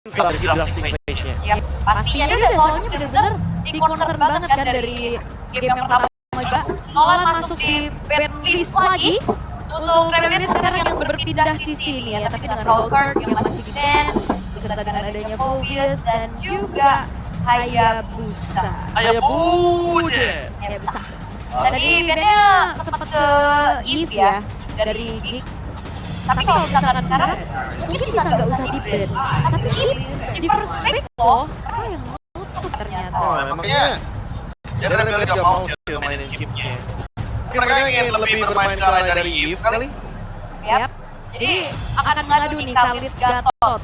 salah di drafting phase-nya. Ya pastinya dia udah soalnya bener-bener di concern banget kan dari game yang pertama juga. Nolan masuk di ban list lagi untuk Rebellion sekarang yang berpindah sisi nih ya, tapi dengan Valkyrie yang masih di ban, beserta dengan adanya Phobius dan juga Hayabusa. Hayabusa. Tadi bandnya sempat ke Eve ya dari Geek. Tapi kalau misalkan sekarang mungkin bisa nggak usah di ban. Tapi Eve di first pick loh, apa yang nutup ternyata. Oh, makanya jadi Rebel gak mau sih mainin chipnya. Mungkin mereka ingin lebih bermain kalah dari Eve kali. Yap. Jadi akan ngadu nih Khalid Gatot.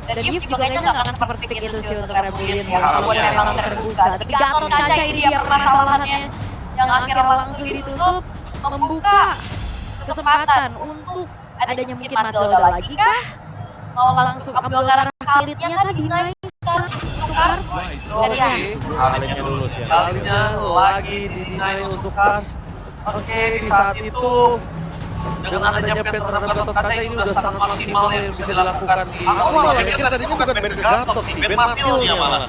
Dan Eve juga kayaknya nggak akan seperti pick itu sih untuk Rebellion ya. Walaupun memang terbuka. Tapi Gatot kaca ini dia permasalahannya yang akhirnya langsung ditutup membuka kesempatan untuk adanya mungkin Matilda lagi kah? Mau langsung ambil darah Khalidnya kah dinaik sekarang untuk Kars? Kalinya lulus ya. Kalinya lagi didinai untuk Kars. Oke, di saat itu dengan adanya ban terhadap Gatot Kaca ini udah sangat maksimal yang bisa dilakukan di... Aku malah mikir tadinya bukan ban ke Gatot sih, ban Matilnya malah.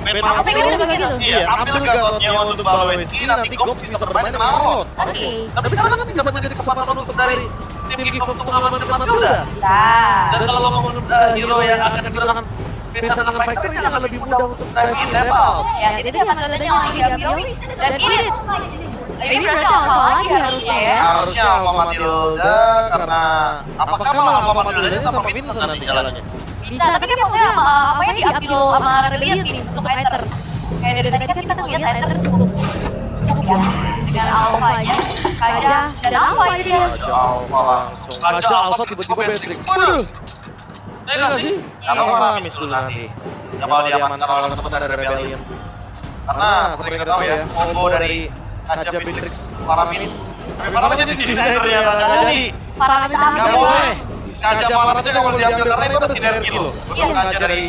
Aku pikir juga gitu. Iya, ambil Gatotnya untuk bawa Whisky, nanti Gops bisa bermain dengan Arlot. Oke. Tapi sekarang kan bisa menjadi kesempatan untuk dari tim Gift untuk mengamankan Matilda. Bisa. Dan kalau ngomong hero yang akan kehilangan Vincent dengan Fighter ini akan lebih mudah untuk driving level. Ya, itu dia Matildanya yang lagi diambil. Dan ini berarti alpha lagi harusnya ya. Harusnya Alpha Matilda karena apakah malah Alpha Matildanya sama Vincent nanti jalannya? Bisa, tapi kan maksudnya apa yang diambil sama Rebellion nih untuk Aether. Kayak dari tadi kan kita ngeliat Aether cukup ya. Dengan alpha-nya, Kaja dan alpha itu dia. Kaja Alpha langsung. Kaca Alpha tiba-tiba Patrick. Waduh! Ya nggak sih? Aku malah miss dulu nanti. Ya kalau diamankan oleh teman dari Rebellion. Karena sering kita tahu ya, combo dari Kaja Beatrix Paramis. Tapi Paramis ini didinai ternyata nggak jadi. Paramis Nggak boleh. Kaja Paramis yang mau diambil karena ini udah sinergi loh. Iya. Untuk Kaja dari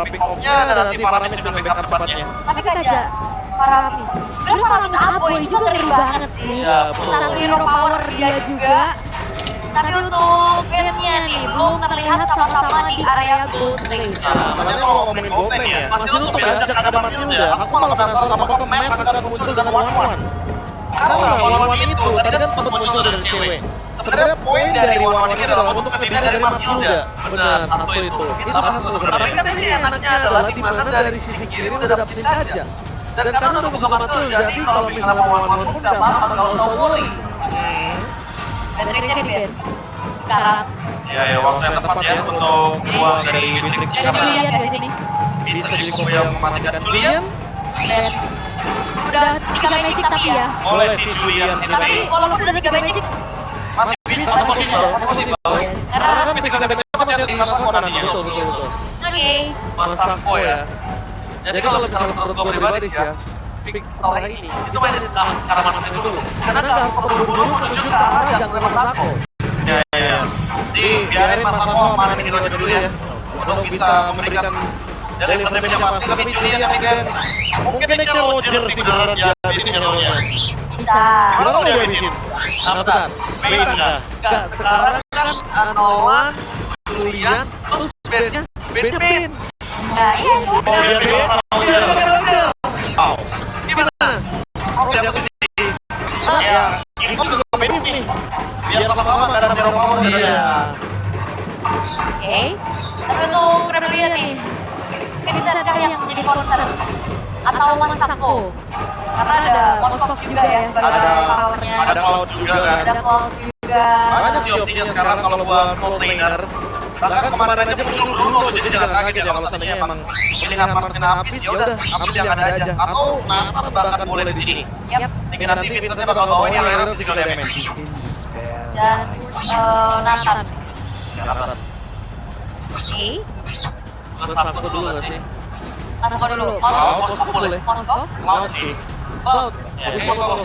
pick off-nya dan nanti Paramis dengan backup cepatnya. Tapi Kaja, Paramis. Sebenernya Paramis Aboy juga ngeri banget sih. Iya, betul. Satu hero power dia juga. Tapi untuk game-nya nih, belum terlihat sama-sama di area gold lane. Masalahnya kalau ngomongin gold lane ya, Masih nutup ya? sejak ada Matilda, aku malah penasaran apakah main akan muncul dengan one-one. Karena one-one itu tadi kan sempat muncul dari cewek. Sebenarnya poin dari one-one ini adalah untuk pindah dari Matilda. Benar, satu itu. Itu satu Tapi sebenarnya. kan ini enaknya adalah di mana dari sisi kiri udah dapetin Kaja. Dan karena udah buka Matilda, jadi kalau misalnya mau one pun nggak apa-apa, nggak usah worry. Patricknya di ban. Sekarang. Ya waktu yang tepat ya untuk keluar dari Beatrix Ada karena Julian di sini. bisa jadi combo yang mematikan Julian. Dan udah 3 magic tapi ya. Oleh si Julian Tapi sendiri. walaupun udah 3 magic, Masih bisa, masih bisa. Karena kan bisa kita masih ada di mana konannya. Betul, betul, betul. oke. Masako ya. Jadi kalau misalnya menurut gue pribadi sih ya, pick setelah ini, itu mainin karena Masako dulu. Karena nggak harus terburu-buru menuju ke arah jangan Masako. Ya. Jadi biarin Mas Ako mainin hero dulu ya. Untuk bisa memberikan dari damage yang pasti, tapi Julian yang kan mungkin aja Roger sih beneran dia habisin hero-nya. Bisa. Gimana mau dia habisin? Bentar. Beda. Enggak, sekarang kan Nolan, Julian, terus bandnya Pin. Nah, iya itu. Oh iya dia sama Roger. Wow. Gimana? Oke, aku sih. Ya, ini kan juga benif nih. Biar sama-sama gak ada hero power. Iya. Oke. Tapi untuk Rebellion nih, kan bisa ada yang menjadi concern atau Masako. Karena ada Moskov juga ya sebagai powernya. Ada Cloud juga kan. Ada Cloud juga. Makanya sih opsinya sekarang kalau buat gold laner, bahkan kemarin aja muncul dulu, jadi jangan kaget ya kalau seandainya emang pilihan Martina habis, ya udah ambil yang ada aja. Atau Nathan bahkan boleh di sini. Yap. Sehingga nanti Vincent bakal bawain yang lain single damage. Dan Nathan. Nathan. Oke. Masako dulu nggak sih? Masako dulu. Cloud, Masako boleh. Moskov. Cloud sih. Cloud. Ya, kalau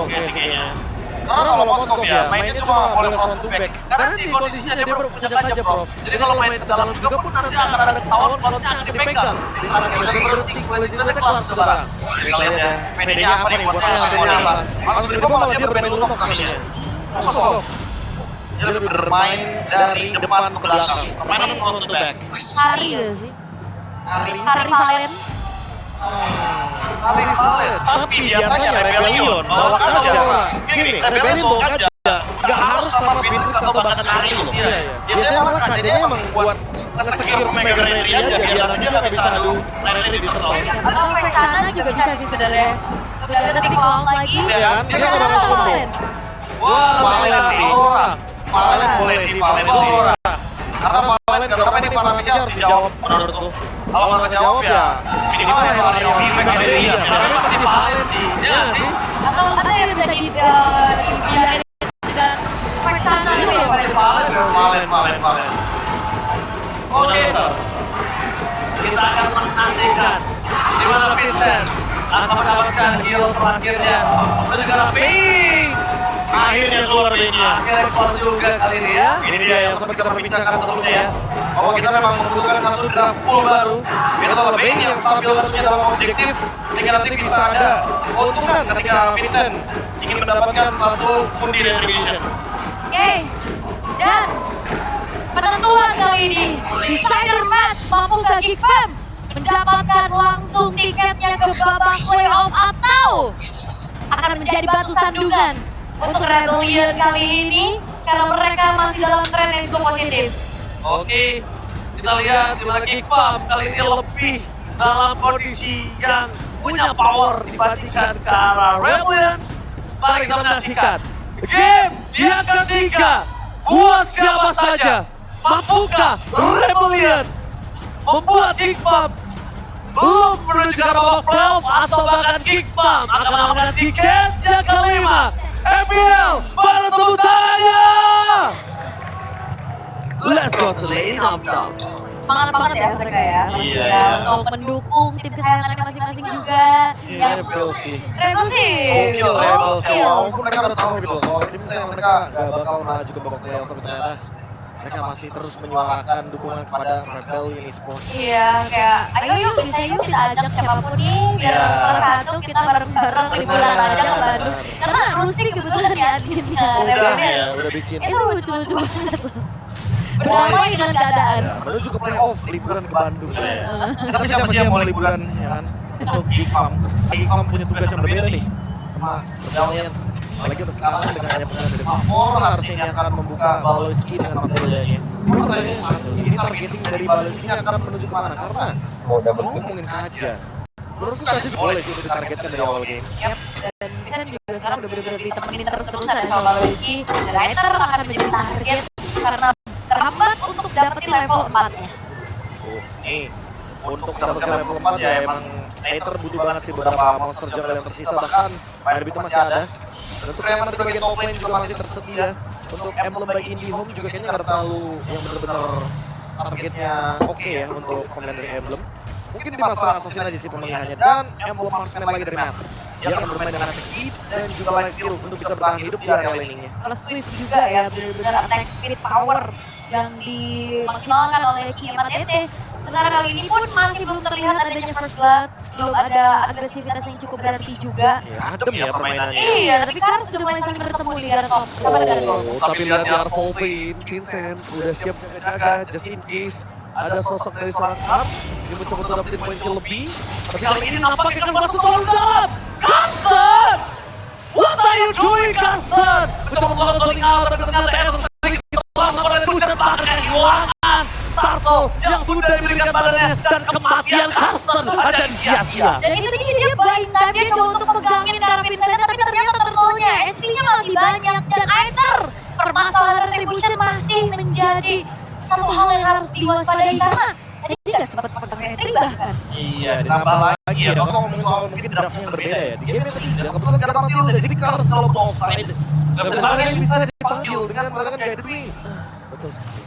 oke sih kayaknya. Karena kalau Moskov ya, mainnya cuma boleh front to back. Karena di kondisinya dia punya saja, Prof. Jadi kalau main ke dalam juga pun nanti akan ada ketahuan kalau akan dipegang. Karena dia berhenti, polisi nanti keluar sekarang. Kita lihat ya, PD-nya apa nih buat PD-nya apa. Kalau dari gua malah dia bermain Lunox sebenarnya. Moskov. Dia lebih bermain dari depan ke belakang. Permainan front to back. Hari ya sih. Hari Hari Valen. Hari Valen. Tapi biasanya Rebellion bawa Kaja. Gini, Rebellion bawa Kaja. Gak harus sama Phoenix atau bahkan Ari loh. Biasanya malah Kajanya emang buat nge-secure Mega Rally aja. Biar dia gak bisa adu rally di turtle. Atau efek sana juga bisa sih sebenarnya. Udah tapi call lagi. Iya kan? Dia gak bakal combo. Wah, Valen sih. Valen boleh sih, Valen sih. Karena Valen karena ini Valencia harus dijawab menurutku. Kalau nggak jawab ya minimal Helario efek dari dia. Caranya pasti Valen sih. Iya sih. Atau yang bisa dibiarin dan efek sana gitu ya Pak. Valen. Oke, kita akan menantikan di mana Vincent akan mendapatkan heal terakhirnya. Menuju Pink. Akhirnya keluar Benya. Akhirnya keluar juga kali ini ya. Ini dia yang sempat kita perbincangkan sebelumnya ya. Bahwa kita memang membutuhkan satu draft pool baru. Biar kalau Benya yang stabil tentunya dalam objektif. Sehingga nanti bisa ada keuntungan ketika Vincent ingin mendapatkan satu pundi dari division. Oke. Dan penentuan kali ini Decider Match mampukah Geek Fam mendapatkan langsung tiketnya ke babak playoff atau akan menjadi batu sandungan untuk Rebellion kali ini karena mereka masih dalam tren yang cukup positif. Oke, kita lihat di mana Geek Farm kali ini lebih dalam kondisi yang punya power dibandingkan ke arah Rebellion. Mari kita menyaksikan game yang ketiga. Buat siapa saja, mampukah Rebellion membuat Geek Farm belum menuju ke babak playoff atau bahkan Geek Farm akan mendapatkan tiket yang kelima? FPL, balas tepuk tangannya! Let's go to the countdown. Semangat banget ya mereka ya. Iya, Ya, untuk mendukung tim kesayangannya masing-masing juga. Ya, Rebel sih. Rebel sih. Rebel sih. Gokil. Walaupun mereka udah tahu gitu, kalau tim saya mereka gak bakal maju ke babak playoff, tapi ternyata mereka masih terus menyuarakan dukungan kepada Rebellion Esports. Iya, kayak ayo yuk bisa yuk kita ajak siapapun nih biar Iya. salah satu kita bareng-bareng liburan aja ke Bandung. Karena Rusti kebetulan di adminnya Rebellion. Udah bikin. Itu lucu-lucu banget loh. Berdamai dengan keadaan. Ya, menuju ke playoff, liburan ke Bandung. Tapi siapa sih yang mau liburan, ya kan? Untuk Geek Farm. Geek Farm punya tugas yang berbeda nih sama Rebellion. Apalagi untuk sekarang dengan hanya pemain dari Favor harusnya ini akan membuka Baloyski dengan Matildanya. Pertanyaannya satu, ini targeting dari Baloyski akan menuju kemana? Karena ngomongin Kaja. Menurutku Kaja boleh sih untuk ditargetkan dari awal game. Yap, dan kita juga sekarang udah bener-bener ditemenin terus-terusan ya sama Baloyski. Dan Aether akan menjadi target karena terhambat untuk dapetin level 4-nya. Nih, untuk dapatkan level 4 ya emang Aether butuh banget sih beberapa monster jungle yang tersisa, bahkan Fire Beat masih ada. Dan untuk yang di bagian top lane juga masih tersedia. Untuk emblem by Indie Home juga kayaknya nggak terlalu yang benar-benar targetnya oke ya untuk pemain dari emblem. Mungkin di masalah assassin aja sih pemilihannya, dan emblem marksman lagi dari Matt. Dia akan bermain dengan attack speed dan juga life steal untuk bisa bertahan hidup di area laningnya. Plus Swift juga ya, benar-benar attack speed power yang dimaksimalkan oleh Kiamat DT. Sementara kali ini pun masih belum terlihat adanya first blood, belum ada agresivitas yang cukup berarti juga. Ya, adem ya permainannya. Iya, tapi Kars sudah mulai saling bertemu di Gartom sama dengan Gold. Tapi lihat di Arvolvin, Vincent udah siap jaga just in case ada sosok dari seorang Kars yang mencoba untuk dapetin poin kill lebih. Tapi kali ini nampaknya Kars masuk terlalu dalam. Karsten! What are you doing, Karsten? Mencoba melakukan zoning out, tapi ternyata Eder sedikit melakukan revolution bahkan kehilangan Sarto yang sudah diberikan badannya, dan kematian Karsten ada di sia-sia. Dan itu dia buying time, dia coba untuk pegangin Kara Vincent, tapi ternyata turtle-nya HP-nya masih banyak. Dan Aether, permasalahan retribution masih menjadi satu hal yang harus diwaspadai karena tadi dia gak sempat pegang Aether bahkan. Iya, ditambah lagi ya. Kalau ngomongin soal mungkin draftnya yang berbeda ya. Di game yang ketiga, kebetulan gak ada Matilda, jadi Kars kalau mau offside. Dan kemarin bisa dipanggil dengan menggunakan guided wing. Betul sekali.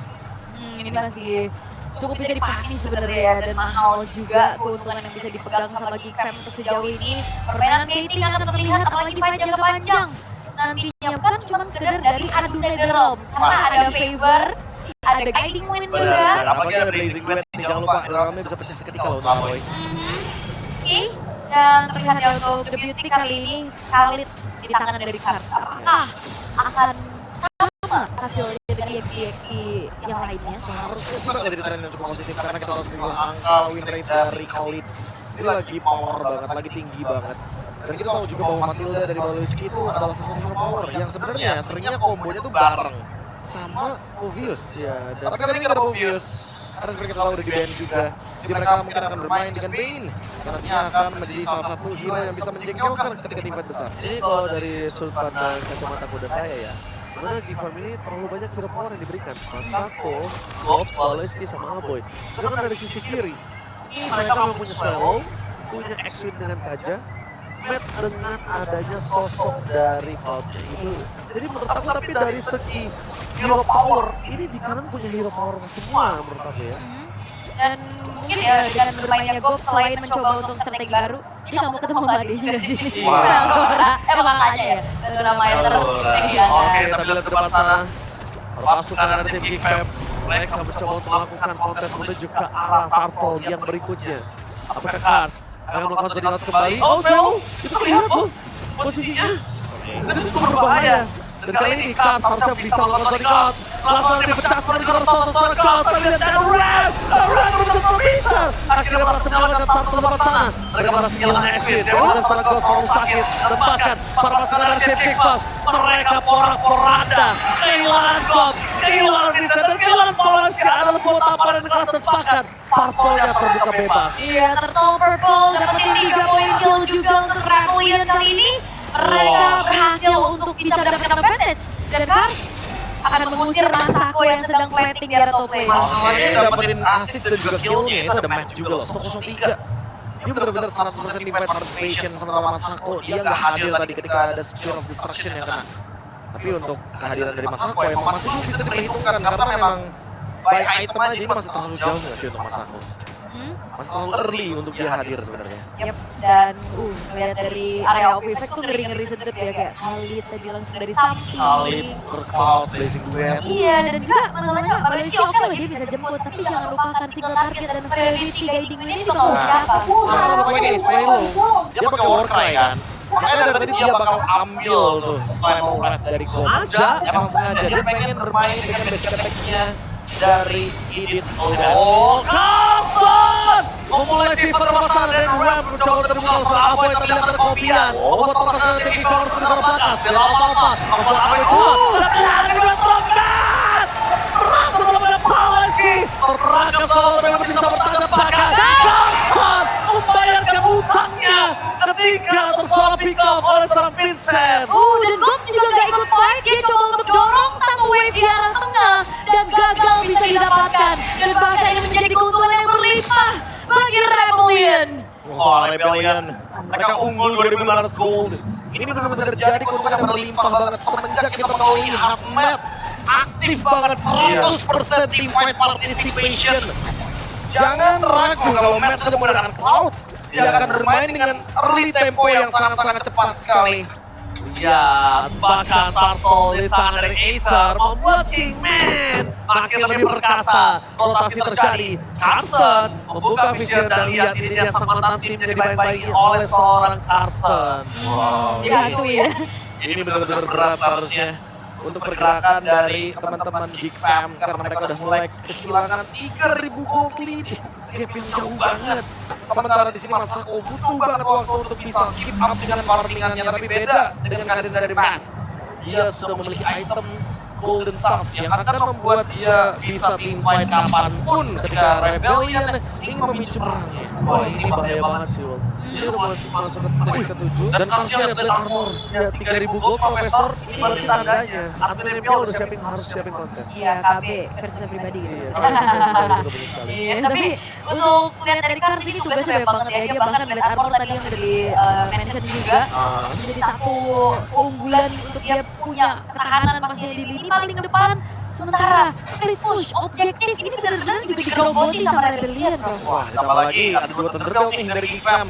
Ini masih cukup bisa dipahami sebenarnya ya, dan mahal juga keuntungan yang bisa dipegang sama Geek Fam untuk sejauh ini. Permainan Kating akan terlihat apalagi fight jangka panjang. Nantinya bukan cuma sekedar dari adu Netherrealm, karena ada favor, ada guiding win juga. Apalagi ada blazing blade nih, jangan lupa dalamnya bisa pecah seketika loh untuk Boy. Oke, dan terlihat ya untuk debut pick kali ini Khalid di tangan dari Kars. Apakah akan sama hasilnya dengan EXP yang lainnya. Seharusnya sih bakal jadi tren yang cukup positif karena kita harus bilang angka win rate dari Khalid ini lagi power banget, lagi tinggi banget. Dan kita tahu juga bahwa Matilda dari Baloiski itu adalah salah satu hero power yang sebenarnya seringnya kombonya tuh bareng sama Obvious. Ya, dan Tapi kali ini nggak ada Obvious. Karena seperti kita tahu udah di-ban juga. Jadi mereka mungkin akan bermain dengan Bane. Yang nantinya akan menjadi salah satu hero yang bisa menjengkelkan ketika tim fight besar. ini kalau dari sudut pandang kacamata kuda saya ya, sebenarnya di farm ini terlalu banyak hero power yang diberikan. Masako, Gold, Baloiski, sama Aboy. Sedangkan dari sisi kiri, ini mereka memang punya Swallow, punya X-Wing dengan Kaja, Matt dengan adanya sosok dari Falcon itu. Jadi menurut aku tapi dari segi hero power, ini di kanan punya hero power semua menurut aku ya. Dan mungkin ya dengan bermainnya Gob selain mencoba untuk strategi baru, dia nggak mau ketemu sama Ade juga sih. Makanya ya, drama yang Oke, kita lihat ke depan sana. Pasukan dari tim Geek Fam, mereka mencoba untuk melakukan kontes menuju ke arah Turtle yang berikutnya. Apakah Kars akan melakukan zodiac kembali? Oh, jauh! Itu lihat tuh posisinya. Dan itu cukup berbahaya. Dan kali ini Kars harusnya bisa melakukan zodiac. Langsung dipecah seperti Kars, tapi lihat dan Ram! Ram bisa terpincar! Akhirnya berhasil melakukan satu tempat sana. Mereka berhasil kehilangan exit. Dan setelah gol selalu sakit. Dan bahkan para pasukan dari tim Geek Fam, mereka porak-poranda. Kehilangan Gob, kehilangan Vincent, dan kehilangan Baloiski adalah sebuah tamparan kelas dan bahkan Purple-nya terbuka bebas. Iya, Turtle Purple dapetin 3 poin kill juga untuk Rebellion kali ini. Mereka berhasil untuk bisa mendapatkan advantage. Dan Kars akan mengusir Masako yang sedang plating di area top lane. Masalahnya yang dapetin assist dan juga kill-nya itu ada match juga loh, 103. Dia benar-benar 100% team fight participation sementara Masako dia nggak hadir tadi ketika ada Spear of Destruction yang kena. Tapi untuk kehadiran dari Masako emang masih belum bisa diperhitungkan karena memang by item aja ini masih terlalu jauh nggak sih untuk Masako? Masih terlalu early untuk dia hadir sebenarnya. Yep, dan lihat dari area of effect tuh ngeri-ngeri sedep ya, kayak Khalid tadi langsung dari samping. Khalid, terus Cloud, Blazing Duet. Iya, dan juga masalahnya Baloiski oke lah dia bisa jemput, tapi jangan lupakan single target dan priority guiding ini juga mau siapa. Sama satu lagi nih, Swallow. Dia pakai Warcry kan? Makanya dari tadi dia bakal ambil tuh Primal Red dari Gob. Emang sengaja, dia pengen bermain dengan basic attack-nya dari Edith. Oh, Carson! Memulai tipe terpasang dan Ram mencoba terbuka oleh Aboy yang terlihat terkopian. Membuat pertahanan dari Geek Fam seperti terbatas. Bela apa-apa, membuat Aboy keluar. Dan lagi dengan Trokat! Berhasil melakukan Baloiski. Terperangkap selalu dengan bisa bertahan bahkan. Carson membayarkan utangnya ketika tersoal pick up oleh seorang Vincent. Dan Gops juga gak ikut fight, dia coba untuk dorong satu wave di arah tengah dan gagal bisa didapatkan. Dan bahkan ini menjadi keuntungan yang berlimpah bagi Rebellion. Wah, Rebellion. Mereka unggul 2.500 gold. Ini benar-benar jadi keuntungan yang berlimpah banget semenjak kita tahu lihat Matt aktif banget 100% team fight participation. Jangan ragu kalau Matt sedang menggunakan Cloud. Dia akan bermain dengan early tempo yang sangat-sangat cepat sekali. Ya, bahkan Turtle di tangan dari Aether membuat Kingman makin lebih perkasa. Rotasi terjadi. Carsten membuka vision dan lihat ini dia sang mantan timnya dibaik-baiki oleh seorang Carsten. Wow. Jatuh ya. Ini benar-benar berat seharusnya untuk pergerakan dari teman-teman Geek Fam karena mereka udah mulai kehilangan 3.000 gold lead. Gap yang jauh banget. Sementara di sini Masako butuh banget waktu untuk bisa keep up dengan farmingannya, tapi beda dengan kehadiran dari Matt. Dia sudah memiliki item Golden Staff yang akan membuat dia bisa team fight kapanpun ketika Rebellion ingin memicu perangnya. Wah, ini bahaya banget sih, Wol. Ini udah masuk ke menit ke-7 Dan Karsnya lihat Blade Armor. ya 3.000 gold Profesor, ini berarti tandanya admin MPL udah harus siapin konten. Iya, KB versi pribadi gitu. Iya, betul sekali. Iya, tapi untuk lihat dari Kars ini tugasnya banyak banget ya. Dia bahkan Blade Armor tadi yang udah di-mention juga. Menjadi satu keunggulan untuk dia punya ketahanan masih di lini paling depan. Sementara split push, objektif ini benar-benar juga digerogoti sama Rebellion, bro. Wah, ditambah lagi ada 2 Thunderbolt nih dari Geek Fam.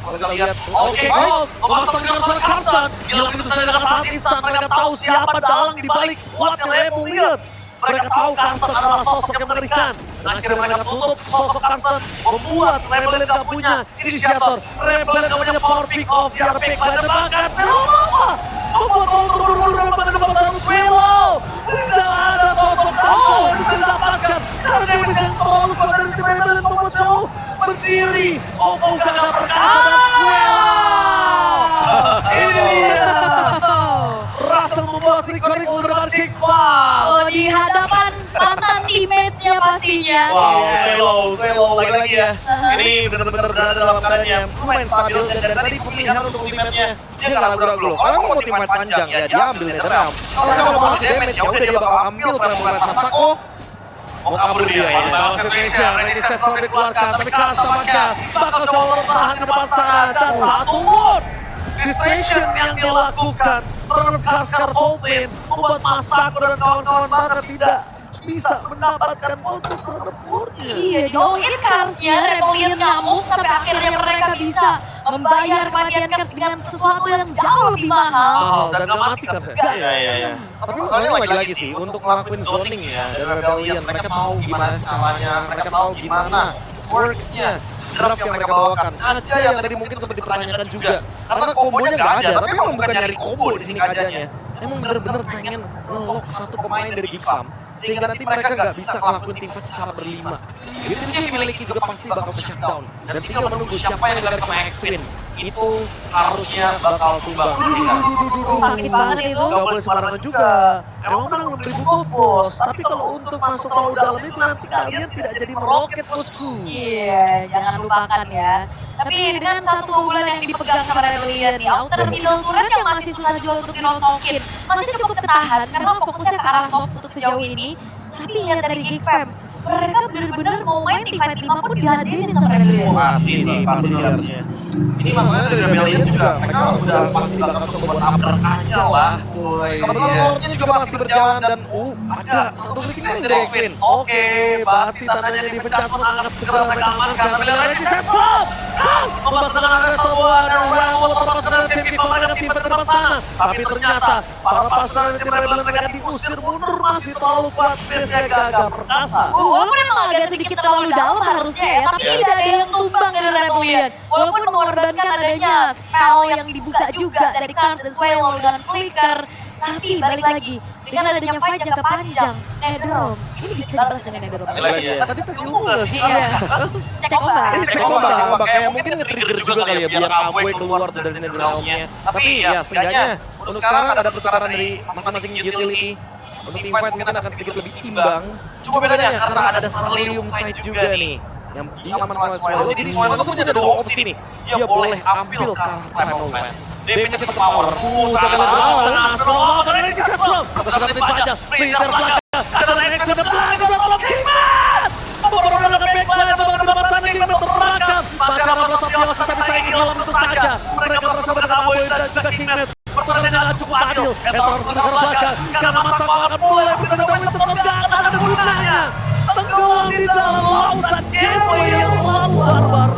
Kalau kita lihat, Oke, Gold memasang dengan seorang Carsten. Gila itu saja dengan sangat instan. Mereka tahu siapa dalang di balik kuatnya Rebellion. Mereka tahu Carsten adalah sosok yang mengerikan. Dan akhirnya mereka tutup sosok Carsten. Membuat Rebellion gak punya inisiator. Rebellion gak punya power pick off. Biar pick by the bahkan. Membuat orang terburu-buru dan bahkan dapat satu Willow. Oh, bisa didapatkan karena dia bisa yang terlalu kuat dari tim Rebel yang membuat Solo berdiri. Oh, gagal perkasa dan Swell. Ini dia. Russell membuat recording beberapa kick foul. Oh, di hadapan mantan teammates-nya pastinya. Wow, Selo lagi-lagi ya. Ini benar-benar berada dalam keadaan yang lumayan stabil dan tadi pilihan untuk ultimate-nya dia nggak ragu-ragu loh. Karena mau tim fight panjang ya dia ambil Netherrealm. Kalau mau kasih damage ya udah dia bakal ambil perempuan Masako. Mau kabur dia ya. Bawah Indonesia, ready set from dikeluarkan, tapi Karas tampaknya bakal coba bertahan di depan sana dan satu ward. Distraction yang dilakukan terhadap Kaskar Volplane membuat Masako dan kawan-kawan bahkan tidak bisa mendapatkan bonus terhadap wardnya. Iya, jauhin Karsnya, Rebellion ngamuk sampai akhirnya mereka bisa membayar kematian Kars dengan sesuatu yang jauh lebih mahal. Mahal dan gak mati Karsnya. Iya. Tapi masalahnya lagi-lagi sih untuk ngelakuin zoning ya dari Rebellion mereka tahu gimana caranya, mereka tahu gimana works-nya. Draft yang mereka bawakan aja yang tadi mungkin sempat dipertanyakan juga karena kombonya nggak ada, tapi emang bukan nyari combo di sini kajanya, emang bener-bener pengen nge-lock satu pemain dari Geek Farm sehingga nanti mereka nggak bisa ngelakuin tim fight secara berlima. Jadi tim yang dimiliki juga pasti bakal ke shutdown dan tinggal menunggu siapa yang dari sama X-Win itu harusnya bakal tumbang. Sakit banget itu. Gak boleh sembarangan juga. Emang menang 6.000 gold bos, tapi kalau untuk masuk terlalu dalam itu nanti kalian tidak jadi meroket bosku. Iya, jangan lupakan ya. Tapi dengan satu bulan yang dipegang sama Rebellion nih, outer middle turret yang masih susah juga untuk dirontokin, masih cukup ketahan karena fokusnya ke arah top untuk sejauh ini. Tapi lihat dari Geek Fam, mereka benar-benar mau main di fight 5 pun diladenin sama Rebellion. Pasti harusnya. Ini masalahnya dari Rebellion juga, mereka udah pasti bakal coba buat upper aja lah. Kebetulan lordnya juga masih berjalan dan ada satu klik ini dari X-Win. Oke, berarti tandanya dipencet akan segera mereka amankan. Tapi Reggie set flop! Membasahkan area sebuah dan Well terlepas dari tim Viva dengan tim ke depan sana. Tapi ternyata para pasukan dari tim Rebel mereka diusir mundur masih terlalu kuat. Base-nya gagal perkasa. Walaupun emang agak sedikit terlalu dalam harusnya ya, tapi tidak ada yang tumbang dari Rebellion. Walaupun mengorbankan adanya spell yang dibuka juga dari Kars dan Swallow dengan Flicker. Tapi balik lagi, dengan adanya fight jangka panjang, Netherrealm, ini bisa dibalas dengan Netherrealm. Tadi kasih ungu gak sih? Iya, cek ombak. Cek ombak, kayak mungkin nge-trigger juga kali ya biar Avoi keluar dari Netherrealm-nya. Tapi ya seenggaknya untuk sekarang ada pertukaran dari masing-masing utility. Untuk team fight mungkin akan sedikit lebih imbang. Cuma bedanya karena ada Sterlium Sight juga nih yang diamankan oleh Swallow. Jadi Swallow tuh punya dua opsi nih. Dia boleh ambil Time Moment. Dia cepat power. Tapi sana Stroll dan Reggie set flop. Sudah menit panjang. Freezer belakang. Ada Rex ke depan. Ada flop Kimat. Beberapa backline di depan sana Kimat terbakar. Masih ada belas optimal tapi saya ingin lawan tentu saja. Mereka bersama dengan Aboy dan juga Kimat. Pertandingan yang cukup adil. Eto harus bergerak belakang. Karena Masako akan mulai bisa didawai tetap gak akan ada gunanya. Tenggelam di dalam lautan gameplay yang terlalu barbar.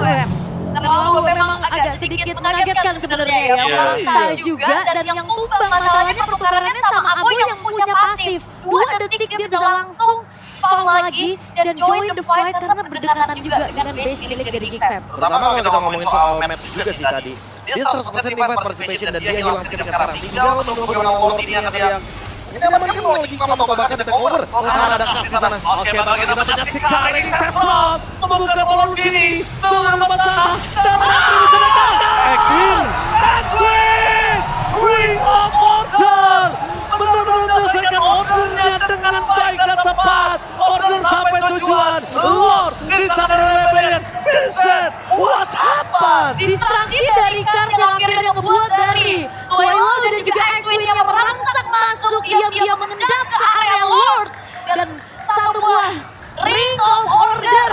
Terlalu memang agak sedikit mengagetkan sebenarnya ya. Maksa juga dan yang tumbang masalahnya pertukarannya sama Aboy yang punya pasif. 2 detik dia bisa langsung spawn lagi dan join the fight karena berdekatan juga dengan base milik dari Geek Fam. Terutama kalau kita ngomongin soal map juga sih tadi. Dia 100% team fight participation dan dia hilang seketika sekarang. Tinggal menunggu bagaimana lord ini yang ini mungkin mau lagi kalau bahkan di take over. Karena ada Kars di sana. Oke, bagi kita menyaksikan Reggie set flop. Membuka peluang gini. Selang lepas sana. Dan Reggie bisa menangkan. X-Win. X-Win! Ring of Order! Benar-benar menyelesaikan ordernya dengan baik dan tepat. Order sampai tujuan. Lord di tangan Rebellion. Vincent, what happened? Distraksi dari Kars yang akhirnya ngebuat dari Swallow dan juga X-Win yang merangsek masuk diam-diam mengendap ke area Lord dan satu buah Ring of Order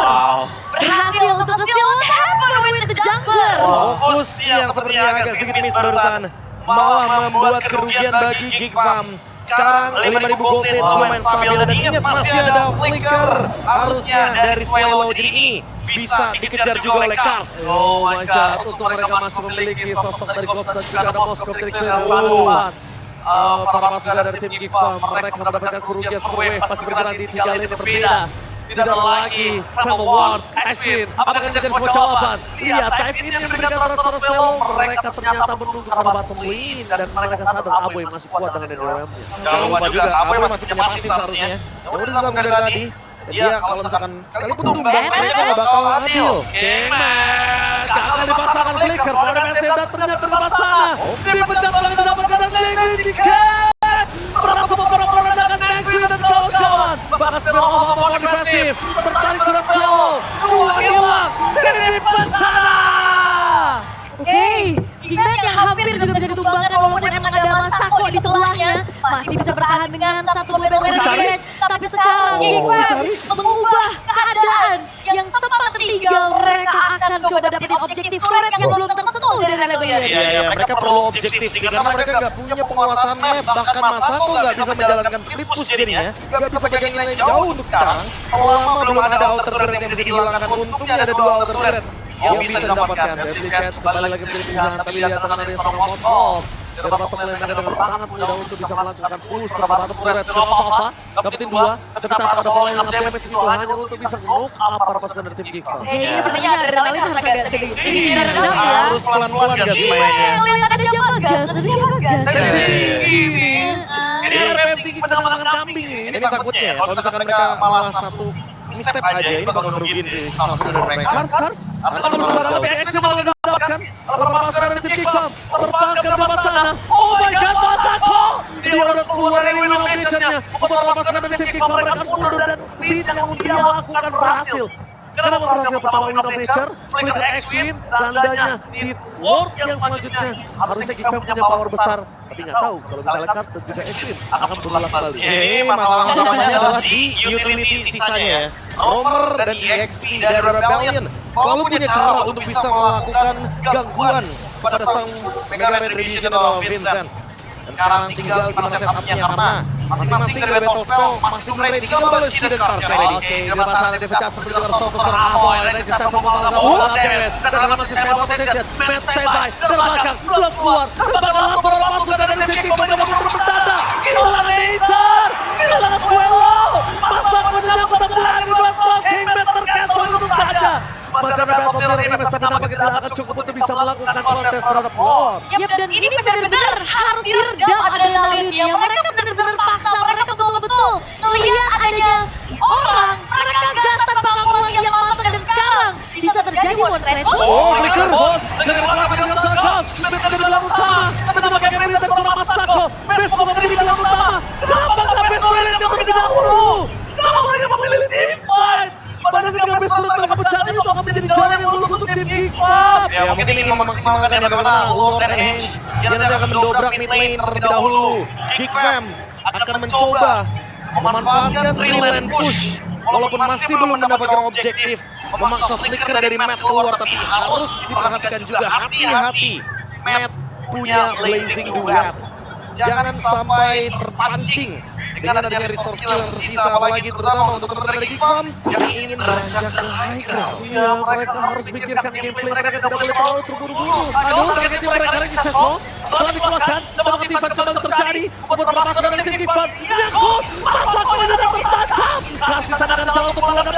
berhasil untuk steal what happened with the jungler. Fokus yang sepertinya agak sedikit miss barusan malah membuat kerugian bagi Geek Farm. Sekarang 5.000 gold lead lumayan stabil dan ingat masih ada flicker harusnya dari Swallow, jadi ini bisa dikejar juga oleh Kars. Oh my god, untuk mereka masih memiliki sosok dari Ghost dan juga ada Moskov dari Clear. Para pasukan dari tim Geek Farm, mereka mendapatkan kerugian Surwave masih berjalan di 3 lane berbeda. Tidak ada lagi Tremor Ward, Ashwin, apakah menjadi sebuah jawaban? Iya, Type ini yang memberikan terus solo. Mereka ternyata menunggu karena bottom lane dan mereka sadar Aboy masih kuat dengan DRM-nya. Jangan lupa juga, Aboy masih punya pasif seharusnya. Ya udah dalam dari tadi. Dia kalau misalkan sekalipun tumbang, mereka nggak bakal adil. Kemet, gagal dipasangkan Flicker. Pada Mensen dan ternyata di sana. Dipencet lagi mendapatkan dan tiket. Merasa beberapa rendakan Maxwell dan kawan-kawan. Bahkan sudah over defensif. Tertarik sudah slow. Dua hilang. Di sana. Oke, Kimet yang hampir juga bisa ditumbangkan walaupun emang ada Masako di sebelahnya. Masih bisa bertahan dengan satu mobil damage. Tapi sekarang Kimet mengubah keadaan yang sempat tertinggal. Mereka akan coba dapetin objektif turret yang belum tersentuh dari Rebellion. Iya, mereka perlu objektif sih, karena mereka nggak punya penguasaan map. Bahkan Masako nggak bisa menjalankan split push jadinya. Nggak bisa pegang lane jauh untuk sekarang. Selama belum ada outer turret yang bisa dihilangkan, untungnya ada 2 outer turret yang bisa didapatkan. Deadly kembali lagi menjadi pilihan, tapi lihat tekanan dari seorang Molotov. Dari bottom lane mereka dengan sangat mudah untuk bisa melakukan push ke bottom turret. Sudah apa-apa, dapetin 2. Tapi tanpa ada pola yang damage itu hanya untuk bisa knock apa pasukan dari tim Geekfam. Kayaknya sebenarnya adrenalin harus agak tinggi redam ya. Harus pelan-pelan gas Iya, mainnya. lihat ada siapa gas, ada siapa gas. Ini RPM tinggi penambangan kambing ini. Ini takutnya ya, kalau misalkan mereka malah satu misstep aja, ini bakal ngerugiin sih salah satu dari mereka. Harus berbarang PX yang malah didapatkan. Berapa pasukan dari tim Geekfam terpangkat di sana. Oh my god, Masako! Dia udah keluar dari win feature-nya. Beberapa pasukan dari tim Geekfam mereka harus mundur dan beat yang dia lakukan berhasil. Kenapa berhasil pertama win of nature, Flicker X-Win, tandanya di World yang selanjutnya. Harusnya kita punya power besar, tapi nggak tahu kalau misalnya Card dan juga X-Win akan berulang kembali. Ini masalah utamanya adalah di utility sisanya ya. Romer dan EXP dari Rebellion selalu punya cara untuk bisa melakukan gangguan pada sang Mega Retribution atau Vincent. Dan sekarang tinggal gimana setupnya karena masing-masing dari Battle Spell masih ready. Kembali Student Cars ready. Oke, dia masalah dia pecah seperti dengan seorang Aboy. Dan kita membangun bola damage. Dan dalam sistem position, Matt standby dari belakang, belum keluar. Bahkan langsung masuk dari tim mendapat berpendadak. Kehilangan Nathan, kehilangan Duelo. Masako menyangkut sebelah di buat blocking, Matt tercancel itu saja. Masih ada battle mirror Imes, tapi nampaknya tidak akan cukup untuk bisa melakukan kontes terhadap Lord. Yap, dan ini benar-benar harus diredam adrenalinnya. Mereka benar-benar paksa, mereka betul-betul melihat adanya orang, mereka gas tanpa kalkulasi yang matang dan sekarang bisa terjadi one trade. Oh, Flicker! Dengan kelapa dengan Sarkos, Matt ada di belakang utama. Tapi nampaknya Matt dari seorang Masako. Best bukan menjadi belakang utama. Kenapa nggak Best Williams yang terlebih dahulu? Kenapa mereka memilih team fight? Padahal ketika Best turut mereka pecah itu akan menjadi jalan yang mulus untuk tim Geekfam. Ya mungkin ingin memaksimalkan ya bagaimana Lord and Henge yang nanti akan mendobrak mid lane terlebih dahulu. Geekfam akan mencoba memanfaatkan 3 lane push. Walaupun masih belum mendapatkan objektif, memaksa Flicker dari Matt keluar, tapi harus diperhatikan juga hati-hati. Matt punya Blazing Duet. Jangan sampai terpancing dengan adanya resource skill yang tersisa, apalagi terutama untuk teman-teman dari Geekfam yang ingin beranjak ke high ground. Iya, mereka harus pikirkan gameplay mereka tidak boleh terlalu terburu-buru. Aduh, targetnya mereka lagi Sesmo. Setelah dikeluarkan, apakah defense kembali terjadi? Beberapa pasukan dari tim Geekfam nyangkut. Masako ini sudah tertangkap. Kasih sana dan jalan untuk melakukan